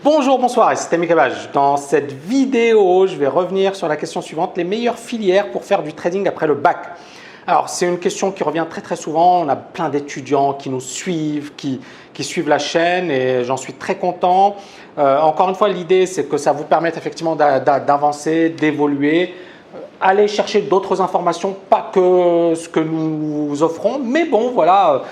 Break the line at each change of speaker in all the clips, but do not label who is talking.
Bonjour, bonsoir, c'est Tammy Cabage. Dans cette vidéo, je vais revenir sur la question suivante, les meilleures filières pour faire du trading après le bac. Alors, c'est une question qui revient très souvent. On a plein d'étudiants qui nous suivent, qui suivent la chaîne et j'en suis très content. Encore une fois, l'idée, c'est que ça vous permette effectivement d'avancer, d'évoluer, aller chercher d'autres informations, pas que ce que nous vous offrons, mais bon, voilà.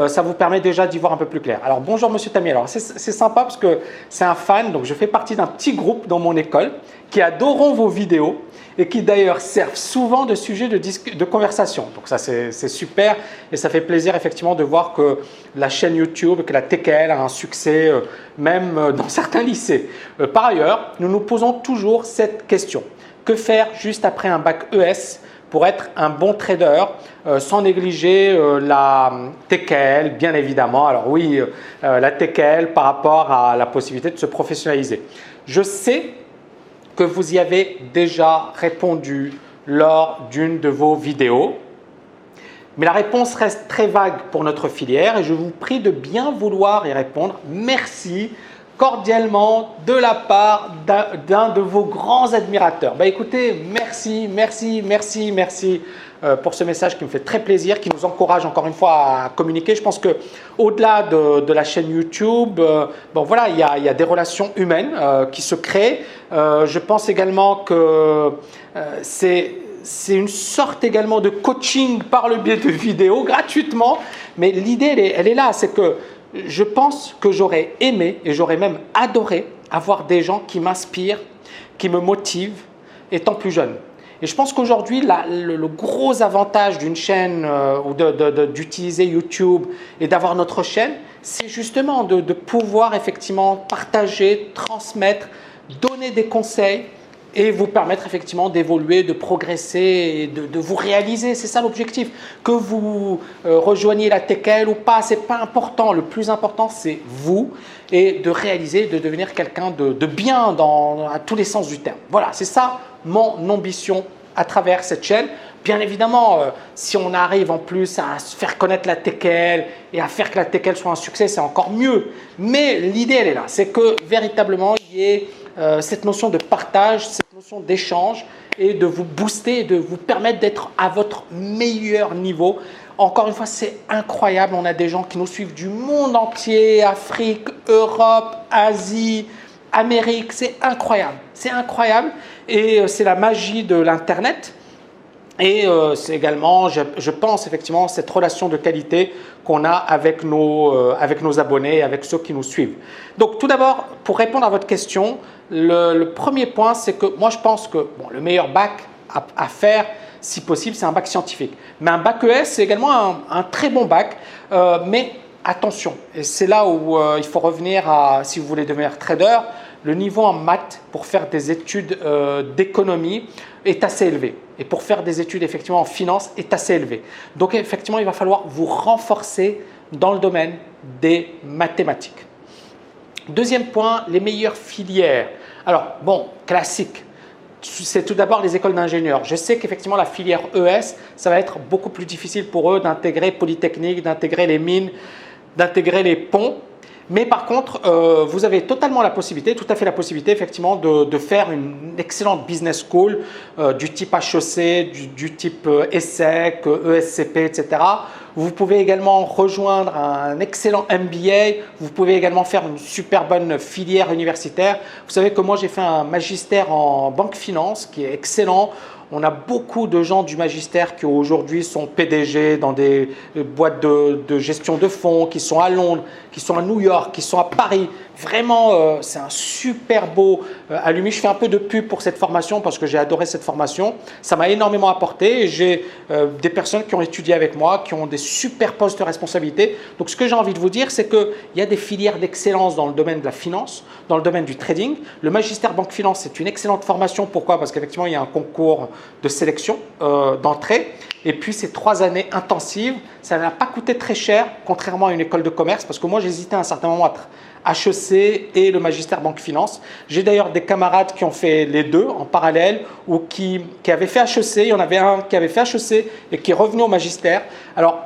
Ça vous permet déjà d'y voir un peu plus clair. Alors bonjour Monsieur Tammy, alors c'est sympa parce que c'est un fan, donc je fais partie d'un petit groupe dans mon école qui adorent vos vidéos et qui d'ailleurs servent souvent de sujet de conversation. Donc ça c'est super et ça fait plaisir effectivement de voir que la chaîne YouTube, que la TKL a un succès même dans certains lycées. Par ailleurs, nous nous posons toujours cette question. Que faire juste après un bac ES pour être un bon trader sans négliger la TKL, bien évidemment. Alors oui, la TKL par rapport à la possibilité de se professionnaliser. Je sais que vous y avez déjà répondu lors d'une de vos vidéos, mais la réponse reste très vague pour notre filière et je vous prie de bien vouloir y répondre. Merci cordialement de la part d'un de vos grands admirateurs. Écoutez, merci pour ce message qui me fait très plaisir, qui nous encourage encore une fois à communiquer. Je pense qu'au-delà de la chaîne YouTube, voilà, il y a des relations humaines qui se créent. Je pense également que c'est une sorte également de coaching par le biais de vidéos gratuitement, mais l'idée elle est là, c'est que je pense que j'aurais aimé et j'aurais même adoré avoir des gens qui m'inspirent, qui me motivent étant plus jeune. Et je pense qu'aujourd'hui, le gros avantage d'une chaîne ou d'utiliser YouTube et d'avoir notre chaîne, c'est justement de pouvoir effectivement partager, transmettre, donner des conseils et vous permettre effectivement d'évoluer, de progresser et de vous réaliser. C'est ça l'objectif. Que vous rejoigniez la TKL ou pas, ce n'est pas important. Le plus important, c'est vous et de réaliser, de devenir quelqu'un de bien à tous les sens du terme. Voilà, c'est ça mon ambition à travers cette chaîne. Bien évidemment, si on arrive en plus à faire connaître la TKL et à faire que la TKL soit un succès, c'est encore mieux. Mais l'idée, elle est là. C'est que véritablement, il y ait cette notion de partage, cette notion d'échange et de vous booster, de vous permettre d'être à votre meilleur niveau. Encore une fois, c'est incroyable. On a des gens qui nous suivent du monde entier, Afrique, Europe, Asie, Amérique. C'est incroyable. C'est incroyable et c'est la magie de l'Internet. Et c'est également, je pense effectivement, cette relation de qualité qu'on a avec nos abonnés, avec ceux qui nous suivent. Donc tout d'abord, pour répondre à votre question, le premier point, c'est que moi je pense que le meilleur bac à faire, si possible, c'est un bac scientifique. Mais un bac ES, c'est également un très bon bac, mais attention, et c'est là où il faut revenir à, si vous voulez devenir trader, le niveau en maths pour faire des études d'économie est assez élevé. Et pour faire des études effectivement en finance est assez élevé. Donc effectivement, il va falloir vous renforcer dans le domaine des mathématiques. Deuxième point, les meilleures filières. Alors bon, classique. C'est tout d'abord les écoles d'ingénieurs. Je sais qu'effectivement la filière ES, ça va être beaucoup plus difficile pour eux d'intégrer Polytechnique, d'intégrer les mines, d'intégrer les ponts. Mais par contre, vous avez totalement la possibilité, tout à fait la possibilité effectivement de faire une excellente business school du type HEC, du type ESSEC, ESCP, etc. Vous pouvez également rejoindre un excellent MBA. Vous pouvez également faire une super bonne filière universitaire. Vous savez que moi, j'ai fait un magistère en banque finance qui est excellent. On a beaucoup de gens du magistère qui aujourd'hui sont PDG dans des boîtes de gestion de fonds, qui sont à Londres, qui sont à New York, qui sont à Paris. Vraiment, c'est un super beau allumé. Je fais un peu de pub pour cette formation parce que j'ai adoré cette formation. Ça m'a énormément apporté. J'ai des personnes qui ont étudié avec moi, qui ont des super postes de responsabilité. Donc, ce que j'ai envie de vous dire, c'est qu'il y a des filières d'excellence dans le domaine de la finance, dans le domaine du trading. Le magistère banque finance, c'est une excellente formation. Pourquoi? Parce qu'effectivement, il y a un concours de sélection d'entrée. Et puis, ces 3 années intensives, ça n'a pas coûté très cher, contrairement à une école de commerce, parce que moi, j'hésitais à un certain moment entre HEC et le magistère banque finance. J'ai d'ailleurs des camarades qui ont fait les deux en parallèle ou qui avaient fait HEC. Il y en avait un qui avait fait HEC et qui est revenu au magistère. Alors,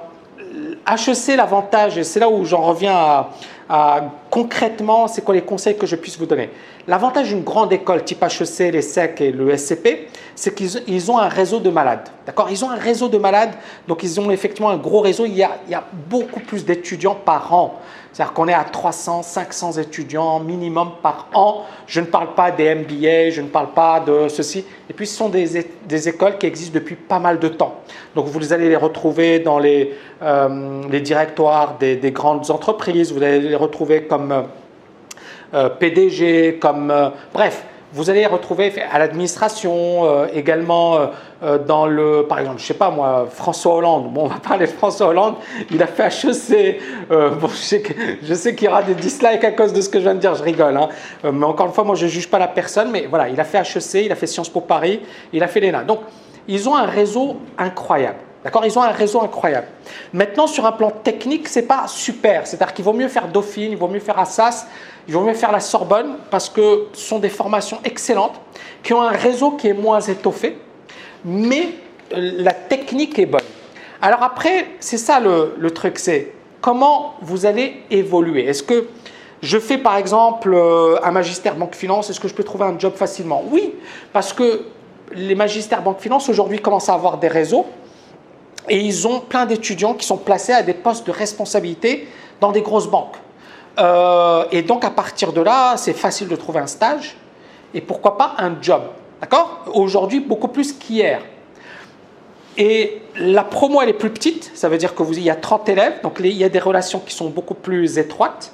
HEC, l'avantage, et c'est là où j'en reviens à concrètement, c'est quoi les conseils que je puisse vous donner? L'avantage d'une grande école type HEC, l'ESSEC et le SCP, c'est qu'ils ont un réseau de malades. D'accord? Ils ont un réseau de malades, donc ils ont effectivement un gros réseau. Il y a beaucoup plus d'étudiants par an. C'est-à-dire qu'on est à 300, 500 étudiants minimum par an. Je ne parle pas des MBA, je ne parle pas de ceci. Et puis, ce sont des écoles qui existent depuis pas mal de temps. Donc, vous allez les retrouver dans les directoires des grandes entreprises. Vous allez les retrouver comme PDG, bref. Vous allez les retrouver à l'administration, également par exemple, je ne sais pas moi, François Hollande. Bon, on va parler de François Hollande. Il a fait HEC. Bon, je sais qu'il y aura des dislikes à cause de ce que je viens de dire. Je rigole. Hein. Mais encore une fois, moi, je ne juge pas la personne. Mais voilà, il a fait HEC, il a fait Sciences Po Paris, il a fait l'ENA. Donc, ils ont un réseau incroyable. D'accord? Ils ont un réseau incroyable. Maintenant, sur un plan technique, ce n'est pas super. C'est-à-dire qu'il vaut mieux faire Dauphine, il vaut mieux faire Assas, il vaut mieux faire la Sorbonne parce que ce sont des formations excellentes qui ont un réseau qui est moins étoffé, mais la technique est bonne. Alors après, c'est ça le truc, c'est comment vous allez évoluer. Est-ce que je fais par exemple un magistère banque-finance, est-ce que je peux trouver un job facilement? Oui, parce que les magistères banque-finance aujourd'hui commencent à avoir des réseaux. Et ils ont plein d'étudiants qui sont placés à des postes de responsabilité dans des grosses banques. Et donc, à partir de là, c'est facile de trouver un stage et pourquoi pas un job. D'accord? Aujourd'hui, beaucoup plus qu'hier. Et la promo, elle est plus petite. Ça veut dire qu'il y a 30 élèves. Donc, il y a des relations qui sont beaucoup plus étroites.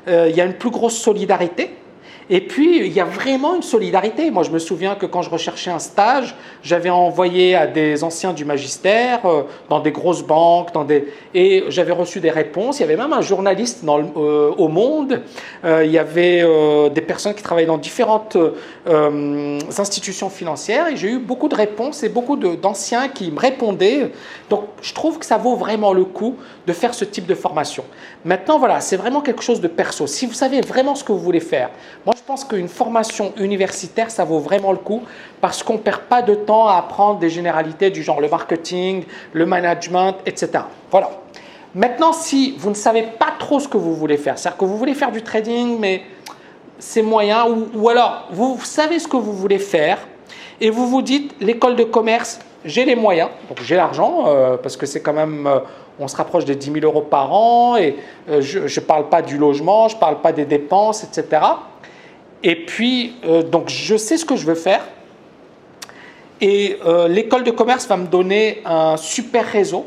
Il y a une plus grosse solidarité. Et puis, il y a vraiment une solidarité. Moi, je me souviens que quand je recherchais un stage, j'avais envoyé à des anciens du magistère, dans des grosses banques, et j'avais reçu des réponses. Il y avait même un journaliste au Monde. Il y avait des personnes qui travaillaient dans différentes institutions financières. Et j'ai eu beaucoup de réponses et beaucoup d'anciens qui me répondaient. Donc, je trouve que ça vaut vraiment le coup de faire ce type de formation. Maintenant, voilà, c'est vraiment quelque chose de perso. Si vous savez vraiment ce que vous voulez faire, moi, je pense qu'une formation universitaire, ça vaut vraiment le coup parce qu'on ne perd pas de temps à apprendre des généralités du genre le marketing, le management, etc. Voilà. Maintenant, si vous ne savez pas trop ce que vous voulez faire, c'est-à-dire que vous voulez faire du trading, mais c'est moyen, ou alors vous savez ce que vous voulez faire et vous vous dites, l'école de commerce, j'ai les moyens, donc j'ai l'argent, parce que c'est quand même, on se rapproche des 10 000 € par an, et je ne parle pas du logement, je ne parle pas des dépenses, etc. Et puis, donc je sais ce que je veux faire, et l'école de commerce va me donner un super réseau,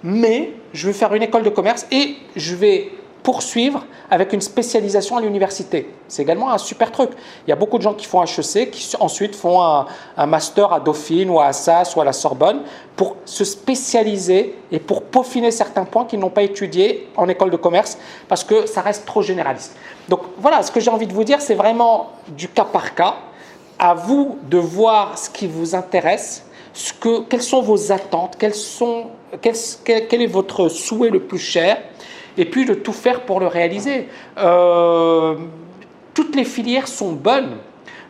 mais je veux faire une école de commerce et je vais poursuivre avec une spécialisation à l'université. C'est également un super truc. Il y a beaucoup de gens qui font HEC, qui ensuite font un master à Dauphine ou à Assas ou à la Sorbonne pour se spécialiser et pour peaufiner certains points qu'ils n'ont pas étudiés en école de commerce parce que ça reste trop généraliste. Donc voilà, ce que j'ai envie de vous dire, c'est vraiment du cas par cas. À vous de voir ce qui vous intéresse, quelles sont vos attentes, quel est votre souhait le plus cher, et puis de tout faire pour le réaliser. Toutes les filières sont bonnes.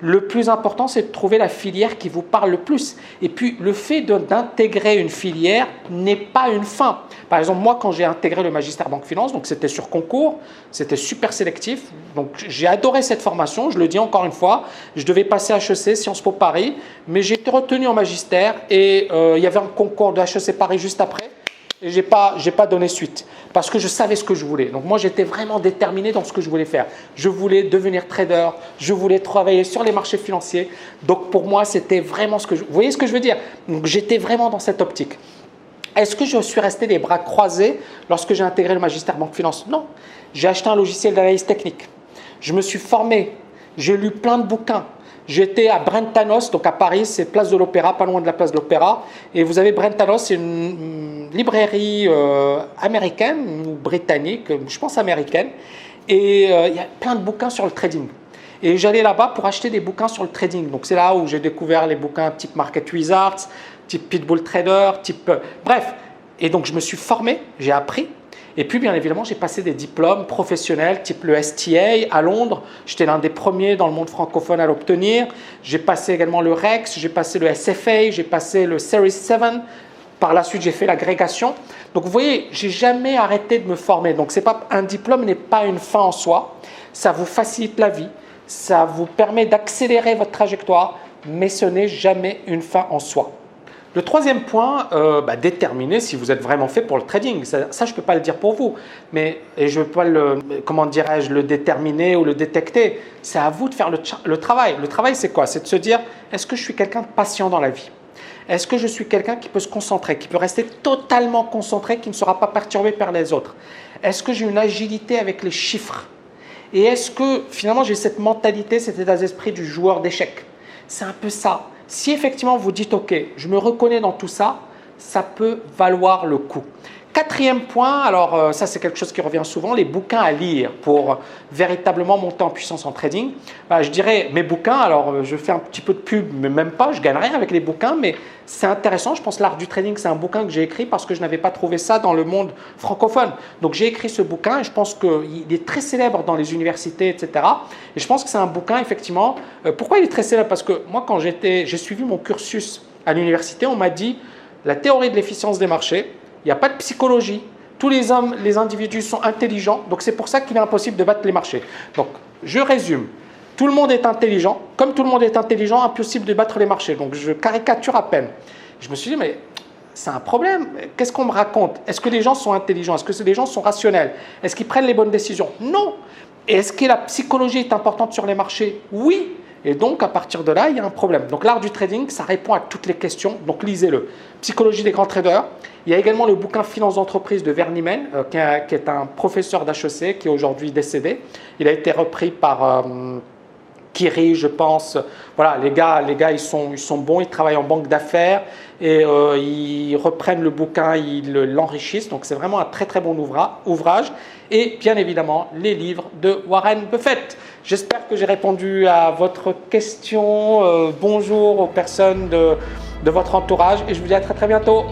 Le plus important, c'est de trouver la filière qui vous parle le plus. Et puis, le fait d'intégrer une filière n'est pas une fin. Par exemple, moi, quand j'ai intégré le magistère banque-finance, donc c'était sur concours, c'était super sélectif. Donc, j'ai adoré cette formation. Je le dis encore une fois, je devais passer HEC, Sciences Po Paris, mais j'ai été retenu en magistère et il y avait un concours de HEC Paris juste après. Et j'ai pas donné suite parce que je savais ce que je voulais. Donc moi, j'étais vraiment déterminé dans ce que je voulais faire. Je voulais devenir trader, je voulais travailler sur les marchés financiers. Donc pour moi, c'était vraiment ce que vous voyez ce que je veux dire? Donc j'étais vraiment dans cette optique. Est-ce que je suis resté les bras croisés lorsque j'ai intégré le magistère banque-finance? Non. J'ai acheté un logiciel d'analyse technique. Je me suis formé. J'ai lu plein de bouquins. J'étais à Brentanos, donc à Paris, c'est place de l'Opéra, pas loin de la place de l'Opéra. Et vous avez Brentanos, c'est une librairie américaine ou britannique, je pense américaine. Et il y a plein de bouquins sur le trading. Et j'allais là-bas pour acheter des bouquins sur le trading. Donc c'est là où j'ai découvert les bouquins type Market Wizards, type Pitbull Trader, type... bref. Et donc je me suis formé, j'ai appris. Et puis, bien évidemment, j'ai passé des diplômes professionnels type le STA à Londres. J'étais l'un des premiers dans le monde francophone à l'obtenir. J'ai passé également le REX, j'ai passé le SFA, j'ai passé le Series 7. Par la suite, j'ai fait l'agrégation. Donc, vous voyez, j'ai jamais arrêté de me former. Donc, c'est pas un diplôme n'est pas une fin en soi. Ça vous facilite la vie, ça vous permet d'accélérer votre trajectoire, mais ce n'est jamais une fin en soi. Le troisième point, déterminer si vous êtes vraiment fait pour le trading. Ça je ne peux pas le dire pour vous, mais et je ne peux pas le déterminer ou le détecter. C'est à vous de faire le travail. Le travail, c'est quoi? C'est de se dire, est-ce que je suis quelqu'un de patient dans la vie? Est-ce que je suis quelqu'un qui peut se concentrer, qui peut rester totalement concentré, qui ne sera pas perturbé par les autres? Est-ce que j'ai une agilité avec les chiffres? Et est-ce que finalement j'ai cette mentalité, cet état d'esprit du joueur d'échecs? C'est un peu ça. Si effectivement vous dites « Ok, je me reconnais dans tout ça », ça peut valoir le coup. Quatrième point, alors ça c'est quelque chose qui revient souvent, les bouquins à lire pour véritablement monter en puissance en trading. Je dirais mes bouquins, alors je fais un petit peu de pub, mais même pas, je gagne rien avec les bouquins, mais c'est intéressant. Je pense L'Art du Trading, c'est un bouquin que j'ai écrit parce que je n'avais pas trouvé ça dans le monde francophone. Donc j'ai écrit ce bouquin et je pense qu'il est très célèbre dans les universités, etc. Et je pense que c'est un bouquin effectivement. Pourquoi il est très célèbre? Parce que moi quand j'ai suivi mon cursus à l'université, on m'a dit la théorie de l'efficience des marchés. Il n'y a pas de psychologie. Tous les hommes, les individus sont intelligents. Donc, c'est pour ça qu'il est impossible de battre les marchés. Donc, je résume. Tout le monde est intelligent. Comme tout le monde est intelligent, impossible de battre les marchés. Donc, je caricature à peine. Je me suis dit, mais c'est un problème. Qu'est-ce qu'on me raconte? Est-ce que les gens sont intelligents? Est-ce que les gens sont rationnels? Est-ce qu'ils prennent les bonnes décisions? Non. Et est-ce que la psychologie est importante sur les marchés? Oui. Et donc, à partir de là, il y a un problème. Donc, l'art du trading, ça répond à toutes les questions. Donc, lisez-le. Psychologie des grands traders. Il y a également le bouquin Finance d'entreprise de Vernimen, qui est un professeur d'HEC qui est aujourd'hui décédé. Il a été repris par Kiri, je pense. Voilà, les gars ils sont bons, ils travaillent en banque d'affaires et ils reprennent le bouquin, ils l'enrichissent. Donc, c'est vraiment un très, très bon ouvrage. Et bien évidemment, les livres de Warren Buffett. J'espère que j'ai répondu à votre question. Bonjour aux personnes de votre entourage et je vous dis à très, très bientôt.